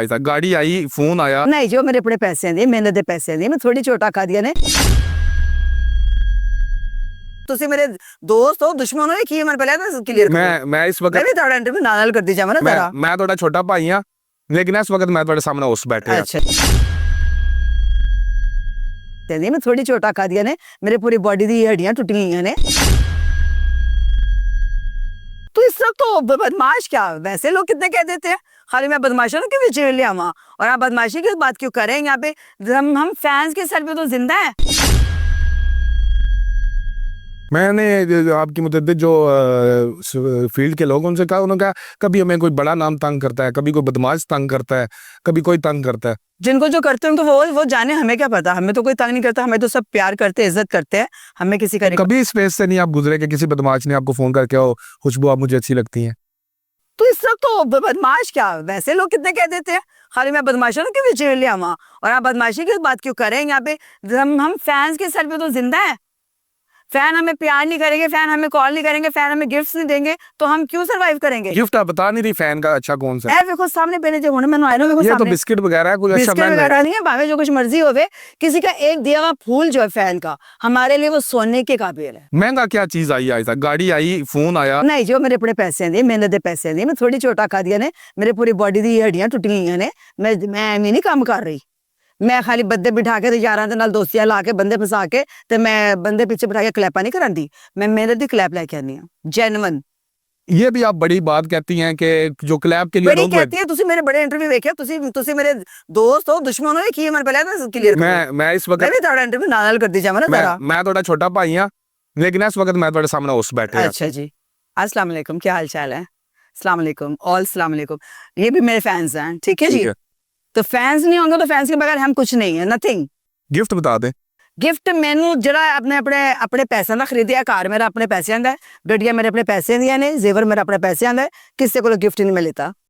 ऐसा गाड़ी आई, फोन आया। नहीं जो मेरे अपने पैसे दिए, मेहनत के पैसे दिए, मैं थोड़ी झोटा खा दिया ने। ਤੁਸੀਂ ਮੇਰੇ ਦੋਸਤ ਹੋ, ਦੁਸ਼ਮਣ ਹੋ, ਇਹ ਕੀ? ਮੈਂ ਪਹਿਲਾਂ ਤਾਂ ਕਲੀਅਰ ਕਰੋ। मैं इस वक्त मैं भी ਤੁਹਾਡਾ ਇੰਟਰਵਿਊ ਨਾਲ ਕਰਦੀ ਜਾਵਾਂ ਨਾ ਤੇਰਾ। मैं थोड़ा छोटा भाई हाँ, लेकिन इस वक्त मैं थोड़े सामने उस बैठे हैं। अच्छा मैं थोड़ी झोटा खा दिया ने, मेरे पूरी बॉडी दी हड्डियां टूटी हुई ने। तो इस वक्त तो बदमाश क्या, वैसे लोग कितने कह देते हैं खाली मैं बदमाशों के पीछे ले आवा, और आप बदमाशी की बात क्यों करें? यहाँ पे हम फैंस के सर पे तो जिंदा है। मैंने आपकी मुतद्दिद जो फील्ड के लोग उनसे कहा, उन्होंने कहा कभी हमें कोई बड़ा नाम तंग करता है, कभी कोई बदमाश तंग करता है, कभी कोई तंग करता है। जिनको जो करते हैं तो वो जाने, हमें क्या पता। हमें तो कोई तंग नहीं करता, हमें तो सब प्यार करते, इज्जत करते हैं, हमें किसी का कभी इस फेस से नहीं आप गुजरे कि किसी बदमाश ने आपको फोन करके हो, खुशबू आप मुझे अच्छी लगती हैं? तो इस वक्त तो बदमाश क्या, वैसे लोग कितने कह देते हैं खाली मैं बदमाशों के पीछे ले आवा, और आप बदमाशी की बात क्यों करें? यहाँ पे हम फैंस के सर पे तो जिंदा है। फैन हमें प्यार नहीं करेंगे, फैन हमें कॉल नहीं करेंगे, फैन हमें गिफ्ट्स नहीं देंगे, तो हम क्यों सरवाइव करेंगे? गिफ्ट आप बता नहीं रही फैन का अच्छा कौन सा है? देखो सामने पहले जो होने मैंने आया ना, देखो ये तो सामने बिस्किट वगैरह है, कुछ अच्छा बिस्किट वगैरह नहीं है, भावे जो कुछ मर्जी होवे, किसी का एक दिया हुआ फूल जो है फैन का, हमारे लिए वो सोने के काबिल है। महंगा क्या चीज आई? ऐसा गाड़ी आई, फोन आया। नहीं जो मेरे अपने पैसे दिए, मेहनत के पैसे दिए, मैं थोड़ी झोटा खा दिया ने, मेरे पूरी बॉडी दी हड्डियां टूटी हुई ने। मैं नहीं काम कर रही, मैं खाली बंदे बिठा के यारां दे नाल दोस्तियां ला के बंदे फसा के ते मैं बंदे पीछे बिठा के क्लैपा नहीं करांदी। मैं मेहनत दी क्लैप लेके आनी हां, जेन्युइन। ये भी आप बड़ी बात कहती हैं कि जो क्लैप के लिए बड़ी लोग कहती है, तुसी मेरे बड़े इंटरव्यू देखे, तुसी मेरे दोस्त हो, दुश्मन हो, ये की? मैं पहले तो क्लियर करो। मैं इस वक्त मैं भी ਤੁਹਾਡਾ इंटरव्यू ਨਾਲ ਕਰਦੀ ਜਾਵਾਂ ਨਾ ਤੇਰਾ। मैं थोड़ा छोटा भाई हाँ, लेकिन इस वक्त मैं थोड़े सामने उस बैठे हैं। अच्छा जी, अस्सलाम वालेकुम, क्या हाल चाल है? अस्सलाम वालेकुम, ऑल अस्सलाम वालेकुम। ये भी मेरे फैंस हैं, ठीक है जी। तो फैंस नहीं होंगे तो फैंस के बगैर हम कुछ नहीं है, नथिंग। गिफ्ट बता दे। गिफ्ट मैनू जरा अपने पैसों का खरीदिया, कार मेरा अपने पैसों का है, गड्डियां मेरे अपने पैसे दियां ने, जेवर मेरा अपने पैसों का है, किसी को गिफ्ट नहीं मैं लेता।